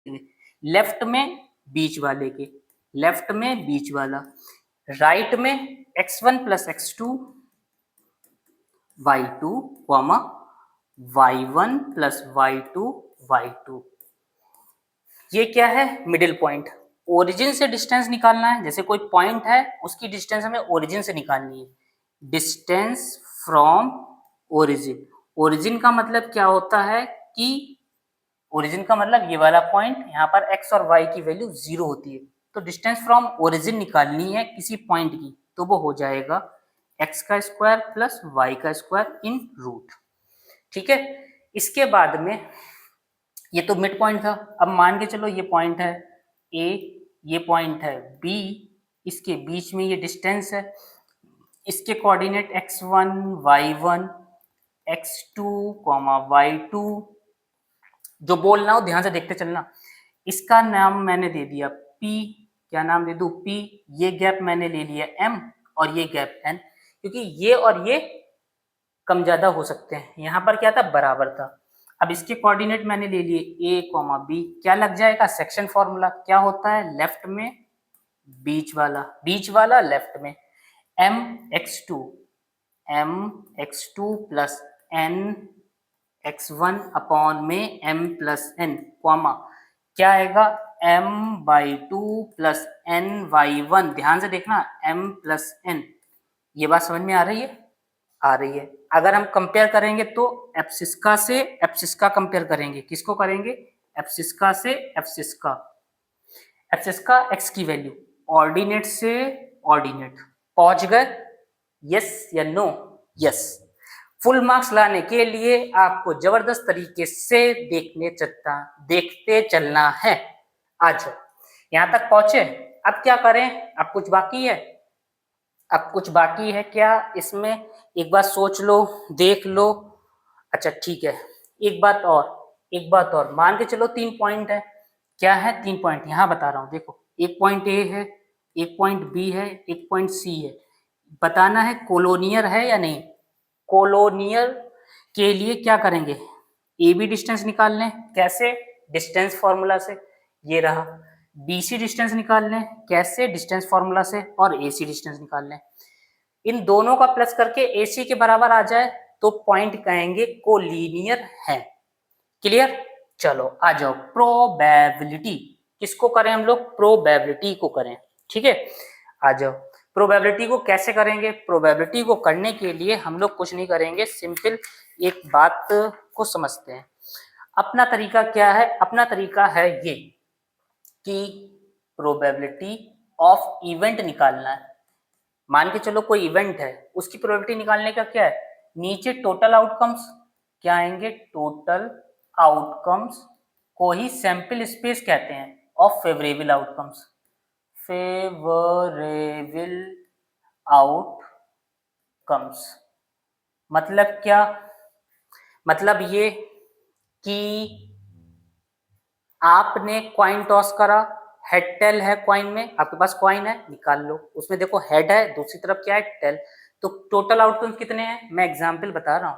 Left में बीच वाले के, लेफ्ट में बीच वाला, राइट में x1 plus x2 y2 comma y1 plus y2 y2। ये क्या है? Middle point. ओरिजिन से डिस्टेंस निकालना है, जैसे कोई पॉइंट है उसकी डिस्टेंस हमें ओरिजिन से निकालनी है। डिस्टेंस फ्रॉम ओरिजिन, ओरिजिन का मतलब क्या होता है कि ओरिजिन का मतलब ये वाला पॉइंट, यहाँ पर x और y की वैल्यू 0 होती है, तो डिस्टेंस फ्रॉम ओरिजिन निकालनी है किसी पॉइंट की, तो वो हो जाएगा x का स्क्वायर प्लस y का स्क्वायर इन रूट। ठीक है, इसके बाद में ये तो मिड पॉइंट था। अब मान के चलो ये पॉइंट है A, ये पॉइंट है B, इसके बीच में ये डिस्टेंस है, इसके coordinate x1 y1 x2 y2। जो बोलना हो ध्यान से देखते चलना। इसका नाम मैंने दे दिया P, क्या नाम दे दूं? P। ये गैप मैंने ले लिया M और ये गैप N, क्योंकि ये और ये कम ज्यादा हो सकते हैं। यहाँ पर क्या था? बराबर था। अब इसके कोऑर्डिनेट मैंने ले लिए A, B। क्या लग जाएगा? सेक्शन फॉर्मूला क्या होता है? लेफ्ट में बीच वाला, बीच वाला लेफ्ट में mx2 plus n x1 upon में m प्लस n कॉमा क्या आएगा? m/2 plus n/1। ध्यान से देखना, m प्लस n। ये बात समझ में आ रही है? आ रही है। अगर हम कंपेयर करेंगे तो एप्सिस्का से एप्सिस्का कंपेयर करेंगे। किसको करेंगे? एप्सिस्का से एप्सिस्का। एप्सिस्का एक्स की वैल्यू, ऑर्डिनेट से ऑर्डिनेट। पहुंच गए? यस या नो? यस। फुल मार्क्स लाने के लिए आपको जबरदस्त तरीके से देखते चलना है। आज यहां तक पहुंचे, अब क्या करें? अब कुछ बाकी है? अब कुछ बाकी है क्या इसमें? एक बार सोच लो, देख लो। अच्छा ठीक है, एक बात और मान के चलो 3 पॉइंट है। क्या है? 3 पॉइंट यहाँ बता रहा हूँ, देखो। एक पॉइंट ए है, एक पॉइंट बी है, एक पॉइंट सी है। बताना है कोलोनियर है या नहीं। कोलोनियर के लिए क्या करेंगे? ए बी डिस्टेंस निकाल लें। कैसे? डिस्टेंस फॉर्मूला से। ये रहा। बीसी डिस्टेंस निकाल लें। कैसे? डिस्टेंस फॉर्मूला से। और एसी डिस्टेंस निकाल लें। इन दोनों का प्लस करके एसी के बराबर आ जाए तो पॉइंट कहेंगे कोलिनियर है। क्लियर? चलो आ जाओ। प्रोबेबिलिटी किसको करें हम लोग? प्रोबेबिलिटी को करें। ठीक है, आ जाओ। प्रोबेबिलिटी को कैसे करेंगे? प्रोबेबिलिटी को करने के लिए हम लोग कुछ नहीं करेंगे, सिंपल एक बात को समझते हैं। अपना तरीका क्या है? अपना तरीका है ये कि प्रोबेबिलिटी ऑफ इवेंट निकालना है। मान के चलो कोई इवेंट है, उसकी प्रोबेबिलिटी निकालने का क्या है? नीचे टोटल आउटकम्स क्या आएंगे? टोटल आउटकम्स को ही सैंपल स्पेस कहते हैं of favourable outcomes. Favourable outcomes मतलब क्या? मतलब ये कि आपने कॉइन टॉस करा, हेड टेल है कॉइन में, आपके पास कॉइन है, निकाल लो। उसमें देखो हेड है, दूसरी तरफ क्या है? टेल। तो टोटल आउटकम्स कितने हैं? मैं एग्जांपल बता रहा हूं।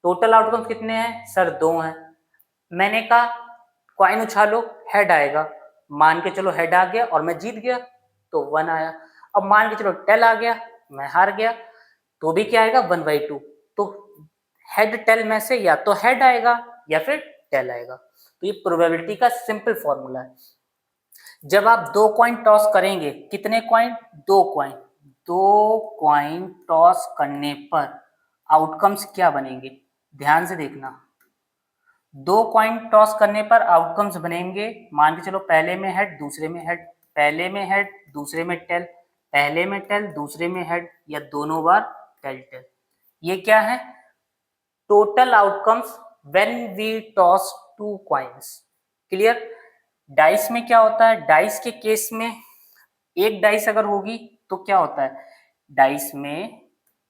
टोटल आउटकम्स कितने हैं सर? 2 हैं। मैंने कहा कॉइन उछालो, हेड आएगा। मान के चलो हेड आ गया और मैं जीत गया तो 1 आया। अब मान के चलो टेल आ गया, मैं हार गया, तो भी क्या आएगा? 1/2। तो हेड टेल में से या तो हेड आएगा या फिर टेल आएगा। तो ये प्रोबेबिलिटी का सिंपल फॉर्मूला है। जब आप 2 कॉइन टॉस करेंगे, कितने कॉइन? 2 कॉइन। 2 कॉइन टॉस करने पर आउटकम्स क्या बनेंगे? ध्यान से देखना। 2 कॉइन टॉस करने पर आउटकम्स बनेंगे, मान के चलो पहले में हेड, दूसरे में हेड, पहले में हेड, दूसरे में टेल, पहले में टेल, दूसरे में हेड, या दोनों बार टेल टेल। ये क्या है? Total outcomes when we toss 2 coins. Clear? Dice में क्या होता है? डाइस के केस में एक डाइस अगर होगी तो क्या होता है? डाइस में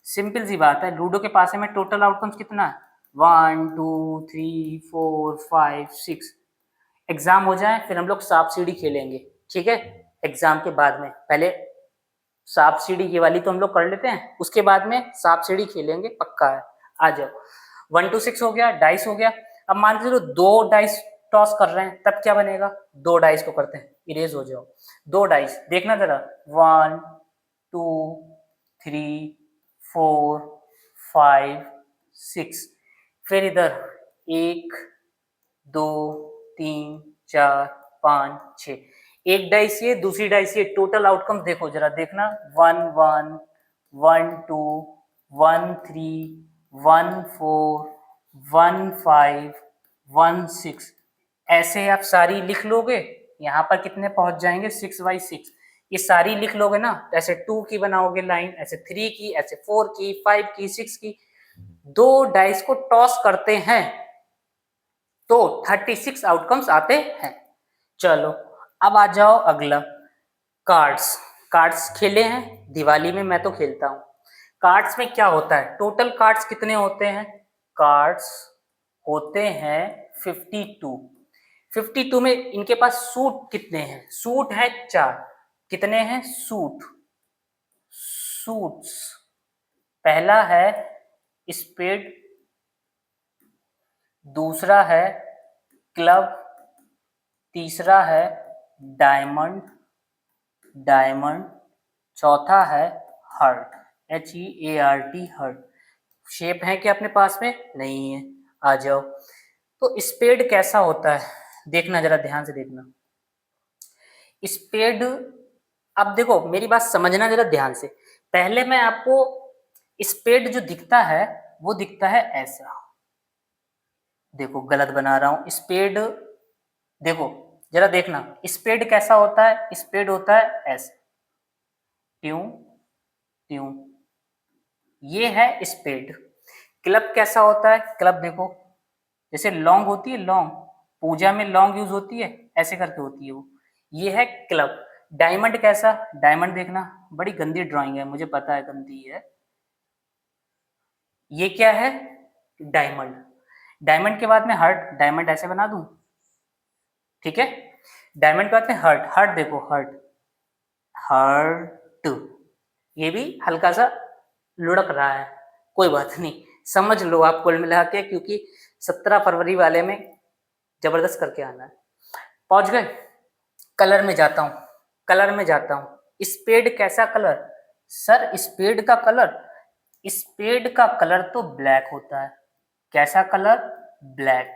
सिंपल सी बात है, लूडो के पासे में टोटल आउटकम्स कितना है? 1 2 3 4 5 6। एग्जाम हो जाए फिर हम लोग सांप सीढ़ी खेलेंगे, ठीक है? एग्जाम के बाद में पहले सांप सीढ़ी ये वाली तो हम लोग कर लेते हैं, उसके बाद में सांप सीढ़ी खेलेंगे, पक्का है। आ जाओ। 1 to 6 हो गया, डाइस हो गया। अब मान के चलो 2 डाइस टॉस कर रहे हैं, तब क्या बनेगा, दो डाइस को करते हैं, इरेज हो जाओ, दो डाइस देखना जरा, 1 2 3 4 5 6, फिर इधर 1 2 3 4 5 6, एक डाइस ये, दूसरी डाइस ये, टोटल आउटकम देखो जरा, देखना 1 1 1 2 1 3 1 4 1 5 1 6, ऐसे आप सारी लिख लोगे, यहाँ पर कितने पहुंच जाएंगे 6/6, ये सारी लिख लोगे ना, ऐसे 2 की बनाओगे लाइन, ऐसे 3 की, ऐसे 4 की, 5 की, 6 की, दो डाइस को टॉस करते हैं तो 36 आउटकम्स आते हैं। चलो अब आ जाओ अगला, कार्ड्स। कार्ड्स खेले हैं दिवाली में, मैं तो खेलता हूं। कार्ड्स में क्या होता है, टोटल कार्ड्स कितने होते हैं, कार्ड्स होते हैं 52। 52 में इनके पास सूट कितने हैं, सूट है 4, कितने हैं सूट, सूट्स, पहला है स्पेड, दूसरा है क्लब, तीसरा है डायमंड, डायमंड, चौथा है हार्ट, HEART, हार्ट। शेप है क्या अपने पास में, नहीं है, आ जाओ। तो स्पेड कैसा होता है, देखना जरा ध्यान से देखना, स्पेड, अब देखो मेरी बात समझना जरा ध्यान से, पहले मैं आपको स्पेड जो दिखता है वो दिखता है ऐसा, देखो गलत बना रहा हूं, स्पेड देखो जरा देखना, स्पेड कैसा होता है, स्पेड होता है ऐसा, ट्यूं ट्यूं, ये है स्पेड। क्लब कैसा होता है, क्लब देखो जैसे लॉन्ग होती है, लॉन्ग, पूजा में लॉन्ग यूज होती है, ऐसे करके होती है वो, ये है क्लब। डायमंड कैसा, डायमंड देखना, बड़ी गंदी ड्राइंग है मुझे पता है, गंदी है, ये क्या है डायमंड, डायमंड के बाद में हार्ट, डायमंड ऐसे बना दूं, ठीक है, डायमंड के बाद में हार्ट, हार्ट देखो, हार्ट, हार्ट, ये भी हल्का सा लुढ़क रहा है, कोई बात नहीं, समझ लो आप कुल मिला के, क्योंकि 17 फरवरी वाले में जबरदस्त करके आना है। पहुंच गए, कलर में जाता हूं, कलर में जाता हूं, स्पेड कैसा कलर, सर स्पेड का कलर, स्पेड का कलर तो ब्लैक होता है, कैसा कलर, ब्लैक।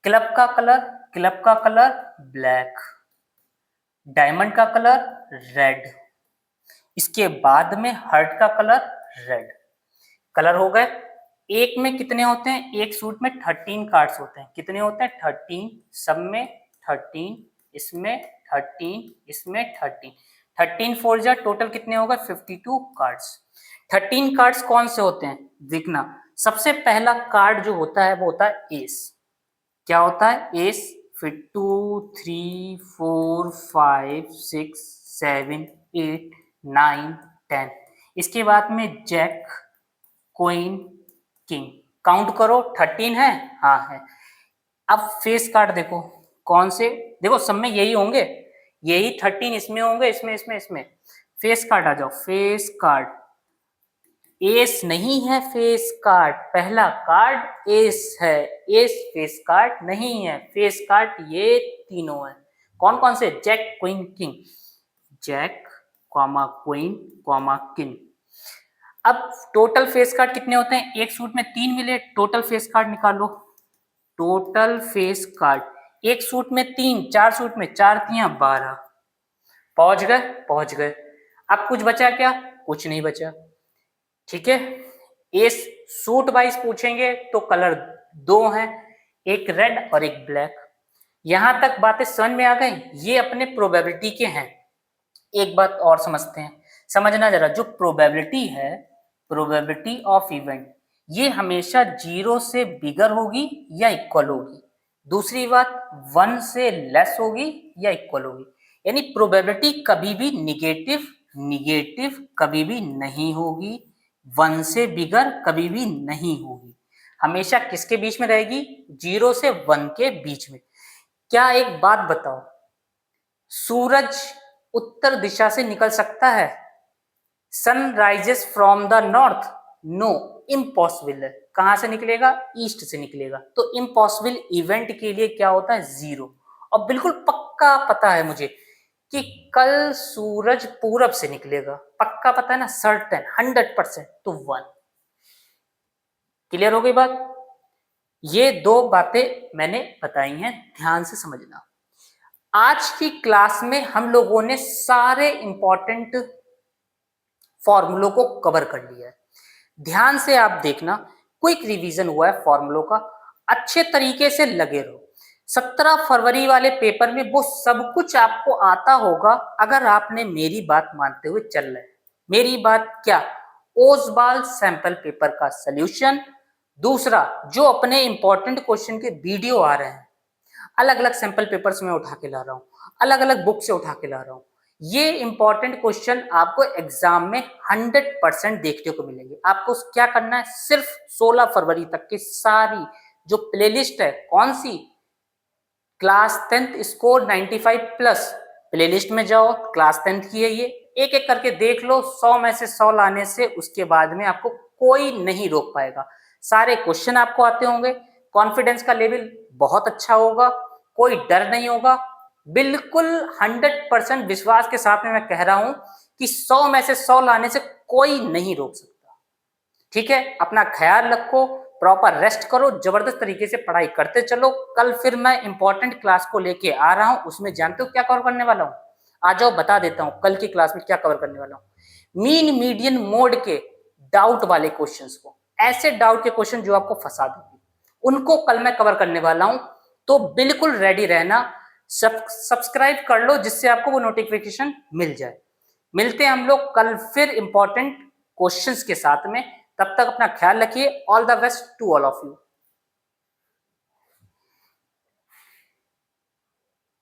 क्लब का कलर, क्लब का कलर ब्लैक, डायमंड का कलर रेड, इसके बाद में हार्ट का कलर रेड, कलर हो गए। एक में कितने होते हैं, एक सूट में 13 कार्ड्स होते हैं, कितने होते हैं 13, सब में 13, इसमें 13, इसमें 13, 13 4 जा टोटल कितने होगा 52 कार्ड्स। 13 कार्ड्स कौन से होते हैं, देखना, सबसे पहला कार्ड जो होता है वो होता है एस, क्या होता है एस, फिर 2 3 4 5 6 7 8 9 10, इसके बाद में जैक, क्वीन, किंग, काउंट करो 13 है, हाँ है। अब फेस कार्ड देखो, कौन से, देखो सब में यही होंगे, यही 13 इसमें होंगे, इसमें इसमें इसमें, फेस कार्ड आ जाओ, फेस कार्ड, एस नहीं है फेस कार्ड, पहला कार्ड एस है, एस फेस कार्ड नहीं है, फेस कार्ड ये तीनों है, कौन कौन से, jack queen king, jack comma queen comma king. अब टोटल फेस कार्ड कितने होते हैं, एक सूट में 3 मिले, टोटल फेस कार्ड निकालो, टोटल फेस कार्ड एक सूट में 3, 4 सूट में 4 3 12, पहुंच गए, पहुंच गए। अब कुछ बचा क्या, कुछ नहीं बचा, ठीक है। इस सूट वाइज पूछेंगे तो कलर दो हैं, एक रेड और एक ब्लैक, यहां तक बातें समझ में आ गई, ये अपने प्रोबेबिलिटी के हैं। एक बात और समझते हैं, समझना जरा, जो प्रोबेबिलिटी है, प्रोबेबिलिटी ऑफ इवेंट, ये हमेशा 0 से बिगर होगी या इक्वल होगी, दूसरी बात 1 से लेस होगी या इक्वल होगी, यानी प्रोबेबिलिटी कभी भी निगेटिव, निगेटिव कभी भी नहीं होगी, 1 से बिगर कभी भी नहीं होगी, हमेशा किसके बीच में रहेगी, 0 से 1 के बीच में। क्या एक बात बताओ, सूरज उत्तर दिशा से निकल सकता है, sun rises from the north, no, impossible है, कहां से निकलेगा? ईस्ट से निकलेगा। तो इम्पॉसिबल इवेंट के लिए क्या होता है? 0। और बिल्कुल पक्का पता है मुझे कि कल सूरज पूरब से निकलेगा, पक्का पता है ना, सर्टेन 100%, तो 1। क्लियर हो गई बात? ये दो बातें मैंने बताई हैं, ध्यान से समझना। आज की क्लास में हम लोगों ने सारे इंपॉर्टेंट फॉर्मूलों को कवर कर लिया है। ध्यान से आप देखना, क्विक रिवीजन हुआ है फॉर्मूलों का, अच्छे तरीके से लगे रहो। 17 फरवरी वाले पेपर में वो सब कुछ आपको आता होगा अगर आपने मेरी बात मानते हुए चल रहे हैं। मेरी बात क्या? ओसवाल सैंपल पेपर का सॉल्यूशन, दूसरा जो अपने इंपॉर्टेंट क्वेश्चन के वीडियो आ रहे हैं, अलग अलग सैंपल पेपर्स में उठा के ला रहा हूं, अलग अलग बुक से उठा के ला रहा हूं। ये इंपॉर्टेंट क्वेश्चन आपको एग्जाम में 100% देखने को मिलेंगे। आपको क्या करना है? सिर्फ 16 फरवरी तक की सारी जो प्लेलिस्ट है, कौन सी? Class 10th score 95 plus playlist में जाओ, क्लास 10th की है ये, एक एक करके देख लो। 100 में से 100 लाने से उसके बाद में आपको कोई नहीं रोक पाएगा। सारे क्वेश्चन आपको आते होंगे, कॉन्फिडेंस का लेवल बहुत अच्छा होगा, कोई डर नहीं होगा। बिल्कुल 100% विश्वास के साथ में मैं कह रहा हूं कि 100 में से 100 लाने से कोई नहीं रोक सकता। ठीक है, अपना ख्याल रखो, प्रॉपर रेस्ट करो, जबरदस्त तरीके से पढ़ाई करते चलो। कल फिर मैं इंपॉर्टेंट क्लास को लेके आ रहा हूं, उसमें जानते हो क्या कवर करने वाला हूं? आ जाओ बता देता हूं कल की क्लास में क्या कवर करने वाला हूं। मीन मीडियन मोड के डाउट वाले क्वेश्चंस को, ऐसे डाउट के क्वेश्चन जो आपको फंसा देंगे, उनको कल मैं कवर करने वाला हूं। तो बिल्कुल रेडी रहना, सब्सक्राइब कर लो जिससे आपको वो नोटिफिकेशन मिल जाए। मिलते हैं हम लोग कल फिर इंपॉर्टेंट क्वेश्चंस के साथ में। तब तक अपना ख्याल रखिए। All the best to all of you.